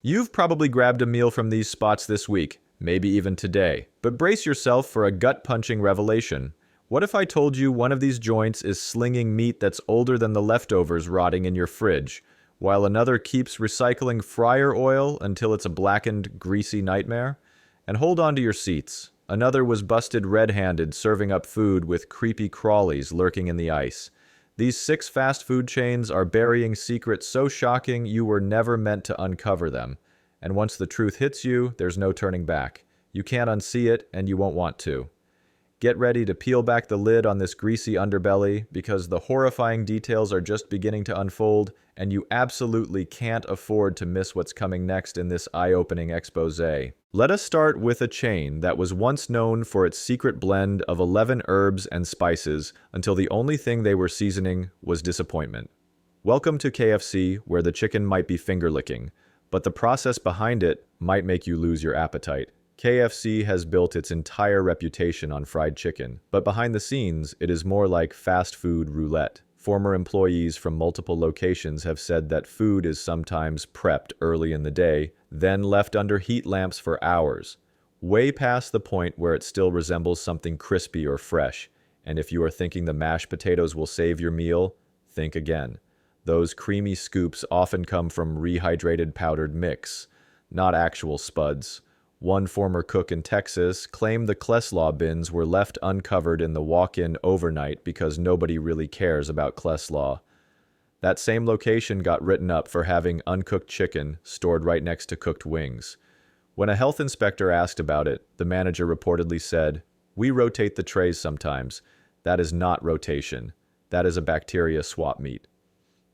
You've probably grabbed a meal from these spots this week, maybe even today. But brace yourself for a gut-punching revelation. What if I told you one of these joints is slinging meat that's older than the leftovers rotting in your fridge, while another keeps recycling fryer oil until it's a blackened, greasy nightmare? And hold on to your seats. Another was busted red-handed serving up food with creepy crawlies lurking in the ice. These 6 fast food chains are burying secrets so shocking you were never meant to uncover them. And once the truth hits you, there's no turning back. You can't unsee it, and you won't want to. Get ready to peel back the lid on this greasy underbelly, because the horrifying details are just beginning to unfold, and you absolutely can't afford to miss what's coming next in this eye-opening expose. Let us start with a chain that was once known for its secret blend of 11 herbs and spices until the only thing they were seasoning was disappointment. Welcome to KFC, where the chicken might be finger-licking, but the process behind it might make you lose your appetite. KFC has built its entire reputation on fried chicken, but behind the scenes, it is more like fast food roulette. Former employees from multiple locations have said that food is sometimes prepped early in the day, then left under heat lamps for hours, way past the point where it still resembles something crispy or fresh. And if you are thinking the mashed potatoes will save your meal, think again. Those creamy scoops often come from rehydrated powdered mix, not actual spuds. One former cook in Texas claimed the Kleslaw bins were left uncovered in the walk-in overnight because nobody really cares about Kleslaw. That same location got written up for having uncooked chicken stored right next to cooked wings. When a health inspector asked about it, the manager reportedly said, "We rotate the trays sometimes. That is not rotation. That is a bacteria swap meet."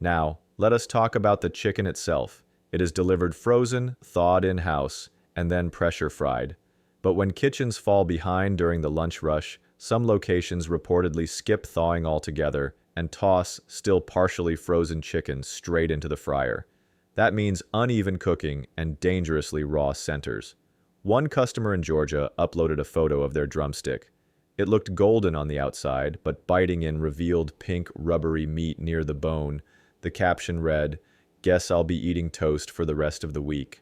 Now, let us talk about the chicken itself. It is delivered frozen, thawed in-house, and then pressure fried. But when kitchens fall behind during the lunch rush, some locations reportedly skip thawing altogether and toss still partially frozen chicken straight into the fryer. That means uneven cooking and dangerously raw centers. One customer in Georgia uploaded a photo of their drumstick. It looked golden on the outside, but biting in revealed pink rubbery meat near the bone. The caption read, "Guess I'll be eating toast for the rest of the week."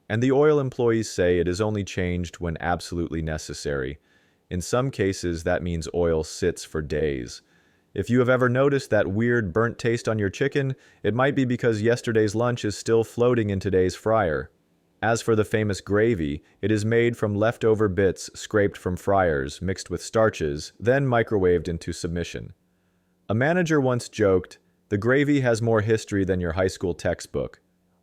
And the oil employees say it is only changed when absolutely necessary. In some cases, that means oil sits for days. If you have ever noticed that weird burnt taste on your chicken, it might be because yesterday's lunch is still floating in today's fryer. As for the famous gravy, it is made from leftover bits scraped from fryers, mixed with starches, then microwaved into submission. A manager once joked, "The gravy has more history than your high school textbook."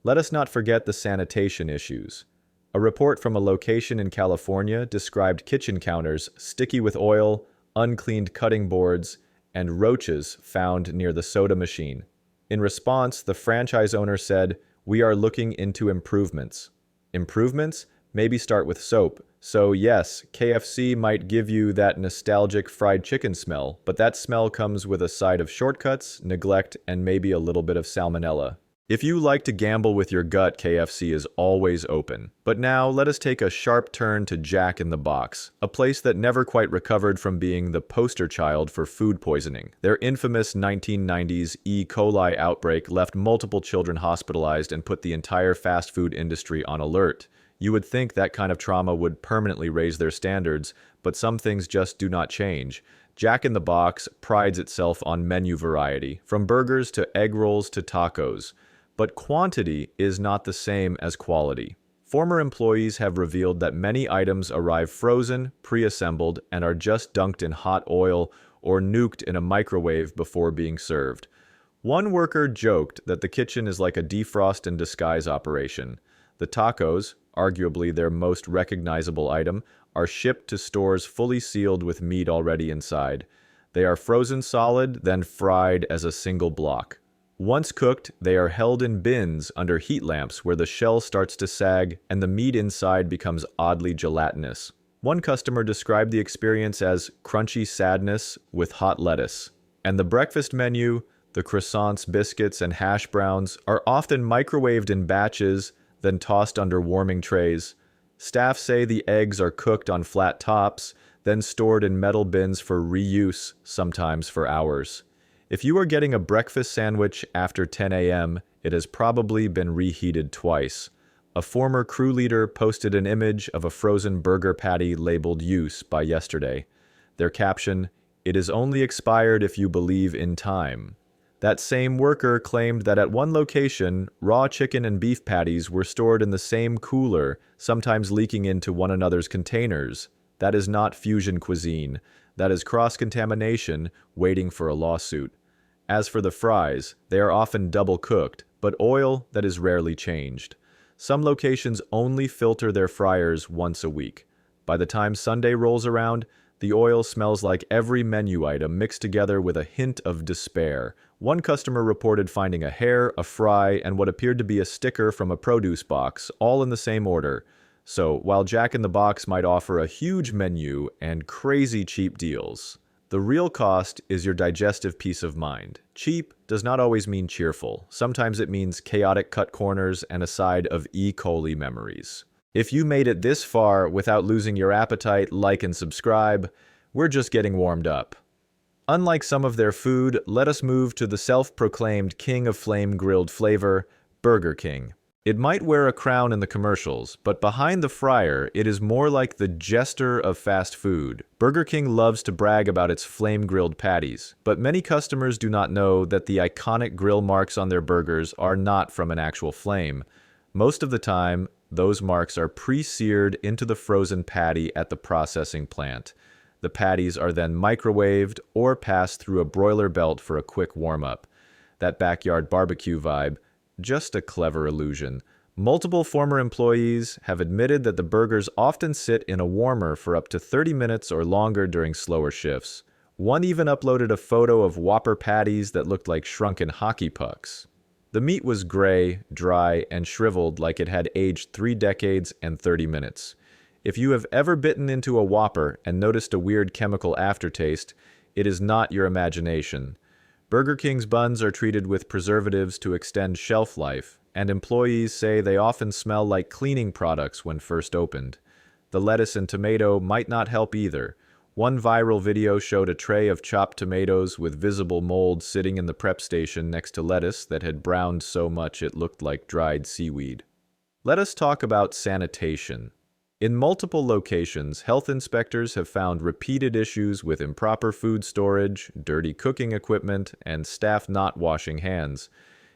Let us not forget the sanitation issues. A report from a location in California described kitchen counters sticky with oil, uncleaned cutting boards, and roaches found near the soda machine. In response, the franchise owner said, "We are looking into improvements." Improvements? Maybe start with soap. So yes, KFC might give you that nostalgic fried chicken smell, but that smell comes with a side of shortcuts, neglect, and maybe a little bit of salmonella. If you like to gamble with your gut, KFC is always open. But now, let us take a sharp turn to Jack in the Box, a place that never quite recovered from being the poster child for food poisoning. Their infamous 1990s E. coli outbreak left multiple children hospitalized and put the entire fast food industry on alert. You would think that kind of trauma would permanently raise their standards, but some things just do not change. Jack in the Box prides itself on menu variety, from burgers to egg rolls to tacos. But quantity is not the same as quality. Former employees have revealed that many items arrive frozen, pre-assembled, and are just dunked in hot oil or nuked in a microwave before being served. One worker joked that the kitchen is like a defrost and disguise operation. The tacos, arguably their most recognizable item, are shipped to stores fully sealed with meat already inside. They are frozen solid, then fried as a single block. Once cooked, they are held in bins under heat lamps where the shell starts to sag and the meat inside becomes oddly gelatinous. One customer described the experience as crunchy sadness with hot lettuce. And the breakfast menu, the croissants, biscuits, and hash browns, are often microwaved in batches, then tossed under warming trays. Staff say the eggs are cooked on flat tops, then stored in metal bins for reuse, sometimes for hours. If you are getting a breakfast sandwich after 10 a.m., it has probably been reheated twice. A former crew leader posted an image of a frozen burger patty labeled "Use" by yesterday. Their caption, "It is only expired if you believe in time." That same worker claimed that at one location, raw chicken and beef patties were stored in the same cooler, sometimes leaking into one another's containers. That is not fusion cuisine. That is cross-contamination waiting for a lawsuit. As for the fries, they are often double-cooked, but oil that is rarely changed. Some locations only filter their fryers once a week. By the time Sunday rolls around, the oil smells like every menu item mixed together with a hint of despair. One customer reported finding a hair, a fry, and what appeared to be a sticker from a produce box, all in the same order. So, while Jack in the Box might offer a huge menu and crazy cheap deals, the real cost is your digestive peace of mind. Cheap does not always mean cheerful. Sometimes it means chaotic cut corners and a side of E. coli memories. If you made it this far without losing your appetite, like and subscribe. We're just getting warmed up. Unlike some of their food, let us move to the self-proclaimed king of flame-grilled flavor, Burger King. It might wear a crown in the commercials, but behind the fryer, it is more like the jester of fast food. Burger King loves to brag about its flame-grilled patties, but many customers do not know that the iconic grill marks on their burgers are not from an actual flame. Most of the time, those marks are pre-seared into the frozen patty at the processing plant. The patties are then microwaved or passed through a broiler belt for a quick warm-up. That backyard barbecue vibe, just a clever illusion. Multiple former employees have admitted that the burgers often sit in a warmer for up to 30 minutes or longer during slower shifts. One even uploaded a photo of Whopper patties that looked like shrunken hockey pucks. The meat was gray, dry, and shriveled like it had aged 3 decades and 30 minutes. If you have ever bitten into a Whopper and noticed a weird chemical aftertaste, it is not your imagination. Burger King's buns are treated with preservatives to extend shelf life, and employees say they often smell like cleaning products when first opened. The lettuce and tomato might not help either. One viral video showed a tray of chopped tomatoes with visible mold sitting in the prep station next to lettuce that had browned so much it looked like dried seaweed. Let us talk about sanitation. In multiple locations, health inspectors have found repeated issues with improper food storage, dirty cooking equipment, and staff not washing hands.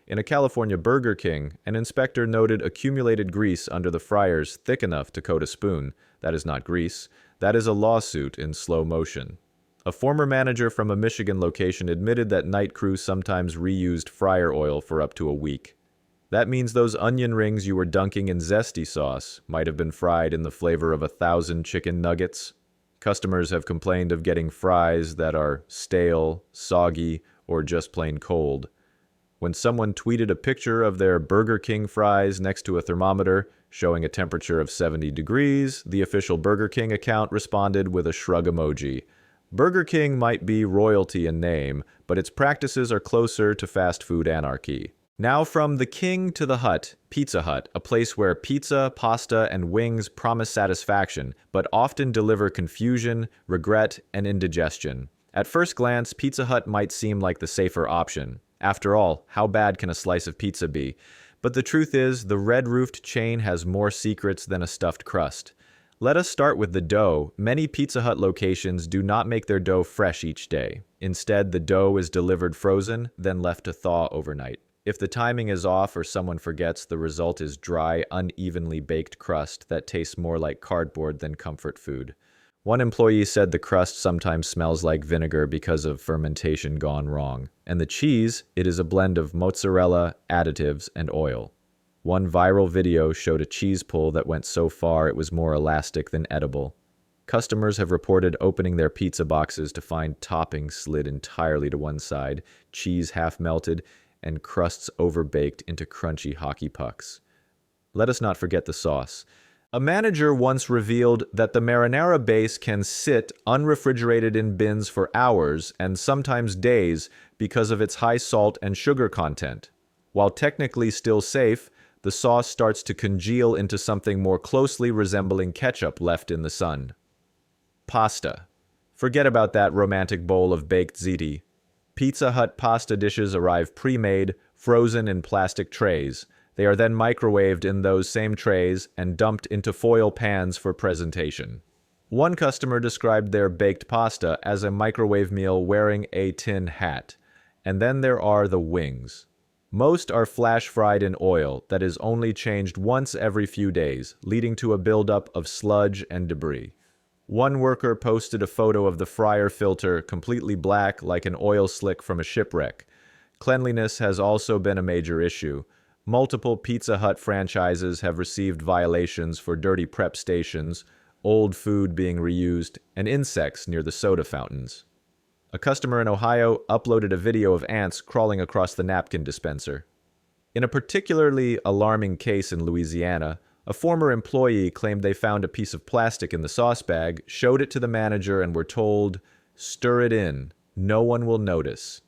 In a California Burger King, an inspector noted accumulated grease under the fryers thick enough to coat a spoon. That is not grease. That is a lawsuit in slow motion. A former manager from a Michigan location admitted that night crews sometimes reused fryer oil for up to a week. That means those onion rings you were dunking in zesty sauce might have been fried in the flavor of 1,000 chicken nuggets. Customers have complained of getting fries that are stale, soggy, or just plain cold. When someone tweeted a picture of their Burger King fries next to a thermometer showing a temperature of 70 degrees, the official Burger King account responded with a shrug emoji. Burger King might be royalty in name, but its practices are closer to fast food anarchy. Now from the king to the hut, Pizza Hut, a place where pizza, pasta, and wings promise satisfaction, but often deliver confusion, regret, and indigestion. At first glance, Pizza Hut might seem like the safer option. After all, how bad can a slice of pizza be? But the truth is, the red-roofed chain has more secrets than a stuffed crust. Let us start with the dough. Many Pizza Hut locations do not make their dough fresh each day. Instead, the dough is delivered frozen, then left to thaw overnight. If the timing is off or someone forgets, the result is dry, unevenly baked crust that tastes more like cardboard than comfort food. One employee said the crust sometimes smells like vinegar because of fermentation gone wrong. And the cheese, it is a blend of mozzarella, additives, and oil. One viral video showed a cheese pull that went so far it was more elastic than edible. Customers have reported opening their pizza boxes to find toppings slid entirely to one side, cheese half melted, and crusts overbaked into crunchy hockey pucks. Let us not forget the sauce. A manager once revealed that the marinara base can sit unrefrigerated in bins for hours and sometimes days because of its high salt and sugar content. While technically still safe, the sauce starts to congeal into something more closely resembling ketchup left in the sun. Pasta. Forget about that romantic bowl of baked ziti. Pizza Hut pasta dishes arrive pre-made, frozen in plastic trays. They are then microwaved in those same trays and dumped into foil pans for presentation. One customer described their baked pasta as a microwave meal wearing a tin hat. And then there are the wings. Most are flash fried in oil that is only changed once every few days, leading to a buildup of sludge and debris. One worker posted a photo of the fryer filter completely black like an oil slick from a shipwreck. Cleanliness has also been a major issue. Multiple Pizza Hut franchises have received violations for dirty prep stations, old food being reused, and insects near the soda fountains. A customer in Ohio uploaded a video of ants crawling across the napkin dispenser. In a particularly alarming case in Louisiana, a former employee claimed they found a piece of plastic in the sauce bag, showed it to the manager, and were told, "Stir it in. No one will notice."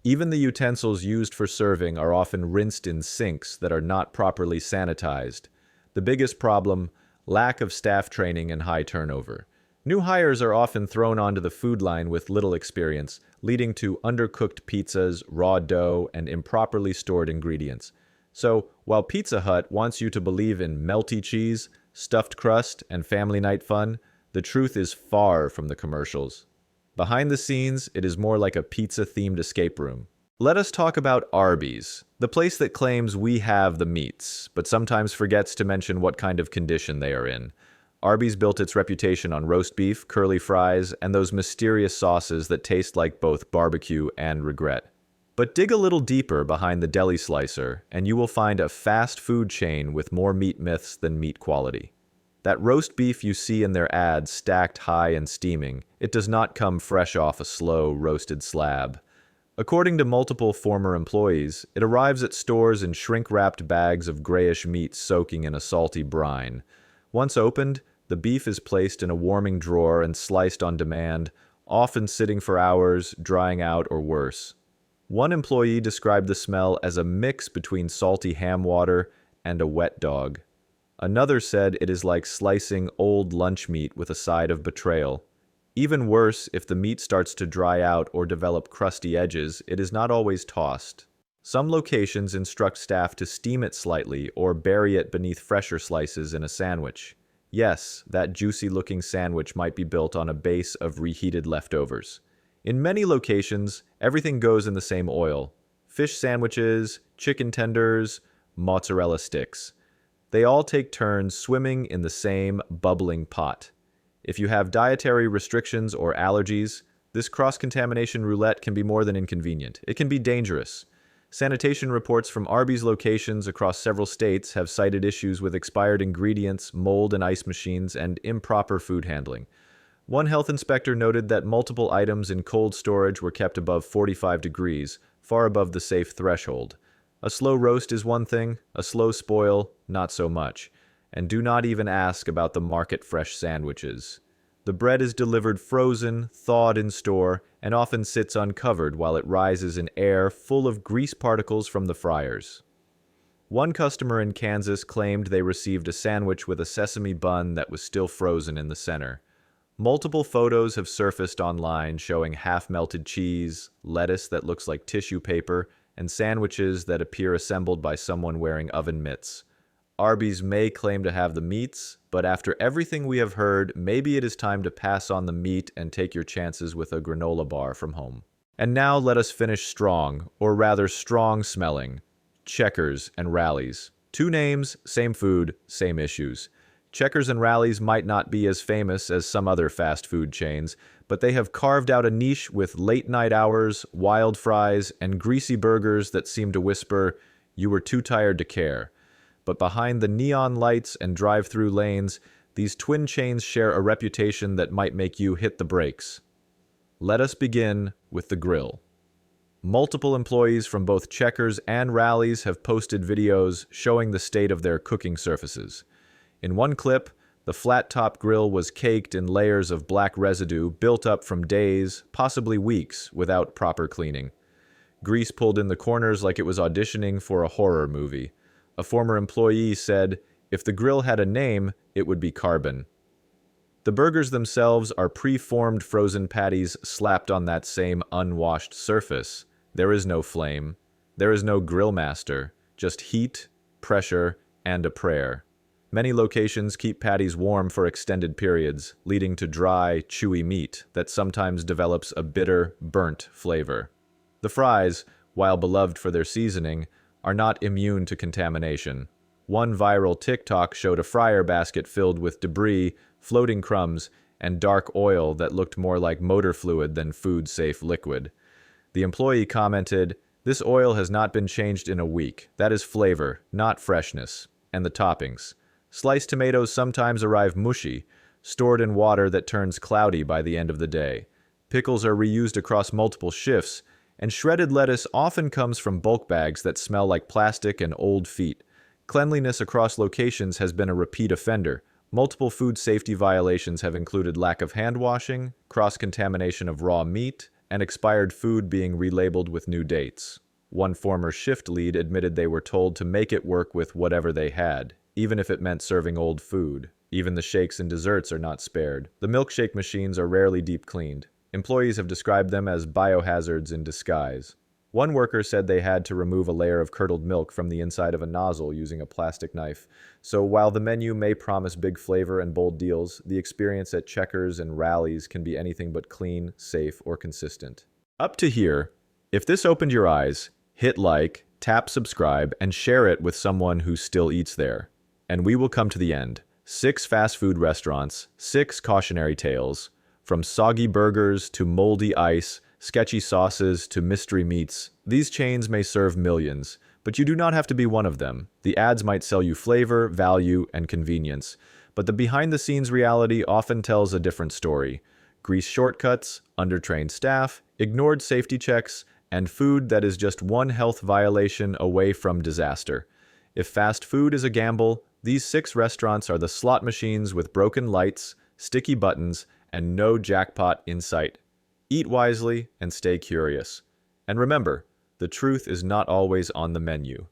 Even the utensils used for serving are often rinsed in sinks that are not properly sanitized. The biggest problem, lack of staff training and high turnover. New hires are often thrown onto the food line with little experience, leading to undercooked pizzas, raw dough, and improperly stored ingredients. So, while Pizza Hut wants you to believe in melty cheese, stuffed crust, and family night fun, the truth is far from the commercials. Behind the scenes, it is more like a pizza-themed escape room. Let us talk about Arby's, the place that claims we have the meats, but sometimes forgets to mention what kind of condition they are in. Arby's built its reputation on roast beef, curly fries, and those mysterious sauces that taste like both barbecue and regret. But dig a little deeper behind the deli slicer, and you will find a fast food chain with more meat myths than meat quality. That roast beef you see in their ads stacked high and steaming, it does not come fresh off a slow, roasted slab. According to multiple former employees, it arrives at stores in shrink-wrapped bags of grayish meat soaking in a salty brine. Once opened, the beef is placed in a warming drawer and sliced on demand, often sitting for hours, drying out, or worse. One employee described the smell as a mix between salty ham water and a wet dog. Another said it is like slicing old lunch meat with a side of betrayal. Even worse, if the meat starts to dry out or develop crusty edges, it is not always tossed. Some locations instruct staff to steam it slightly or bury it beneath fresher slices in a sandwich. Yes, that juicy-looking sandwich might be built on a base of reheated leftovers. In many locations, everything goes in the same oil. Fish sandwiches, chicken tenders, mozzarella sticks. They all take turns swimming in the same bubbling pot. If you have dietary restrictions or allergies, this cross-contamination roulette can be more than inconvenient. It can be dangerous. Sanitation reports from Arby's locations across several states have cited issues with expired ingredients, mold in ice machines, and improper food handling. One health inspector noted that multiple items in cold storage were kept above 45 degrees, far above the safe threshold. A slow roast is one thing, a slow spoil, not so much. And do not even ask about the market-fresh sandwiches. The bread is delivered frozen, thawed in store, and often sits uncovered while it rises in air full of grease particles from the fryers. One customer in Kansas claimed they received a sandwich with a sesame bun that was still frozen in the center. Multiple photos have surfaced online showing half-melted cheese, lettuce that looks like tissue paper, and sandwiches that appear assembled by someone wearing oven mitts. Arby's may claim to have the meats, but after everything we have heard, maybe it is time to pass on the meat and take your chances with a granola bar from home. And now let us finish strong, or rather strong-smelling. Checkers and Rallies. Two names, same food, same issues. Checkers and Rallies might not be as famous as some other fast food chains, but they have carved out a niche with late-night hours, wild fries, and greasy burgers that seem to whisper, "You were too tired to care." But behind the neon lights and drive-thru lanes, these twin chains share a reputation that might make you hit the brakes. Let us begin with the grill. Multiple employees from both Checkers and Rallies have posted videos showing the state of their cooking surfaces. In one clip, the flat-top grill was caked in layers of black residue built up from days, possibly weeks, without proper cleaning. Grease pulled in the corners like it was auditioning for a horror movie. A former employee said, "If the grill had a name, it would be Carbon." The burgers themselves are pre-formed frozen patties slapped on that same unwashed surface. There is no flame. There is no grill master. Just heat, pressure, and a prayer. Many locations keep patties warm for extended periods, leading to dry, chewy meat that sometimes develops a bitter, burnt flavor. The fries, while beloved for their seasoning, are not immune to contamination. One viral TikTok showed a fryer basket filled with debris, floating crumbs, and dark oil that looked more like motor fluid than food-safe liquid. The employee commented, "This oil has not been changed in a week. That is flavor, not freshness." And the toppings. Sliced tomatoes sometimes arrive mushy, stored in water that turns cloudy by the end of the day. Pickles are reused across multiple shifts, and shredded lettuce often comes from bulk bags that smell like plastic and old feet. Cleanliness across locations has been a repeat offender. Multiple food safety violations have included lack of hand washing, cross-contamination of raw meat, and expired food being relabeled with new dates. One former shift lead admitted they were told to make it work with whatever they had, even if it meant serving old food. Even the shakes and desserts are not spared. The milkshake machines are rarely deep cleaned. Employees have described them as biohazards in disguise. One worker said they had to remove a layer of curdled milk from the inside of a nozzle using a plastic knife. So while the menu may promise big flavor and bold deals, the experience at Checkers and Rallies can be anything but clean, safe, or consistent. Up to here, if this opened your eyes, hit like, tap subscribe, and share it with someone who still eats there. And we will come to the end. 6 fast food restaurants, 6 cautionary tales. From soggy burgers to moldy ice, sketchy sauces to mystery meats, these chains may serve millions, but you do not have to be one of them. The ads might sell you flavor, value, and convenience, but the behind-the-scenes reality often tells a different story. Grease shortcuts, undertrained staff, ignored safety checks, and food that is just one health violation away from disaster. If fast food is a gamble, these 6 restaurants are the slot machines with broken lights, sticky buttons, and no jackpot in sight. Eat wisely and stay curious. And remember, the truth is not always on the menu.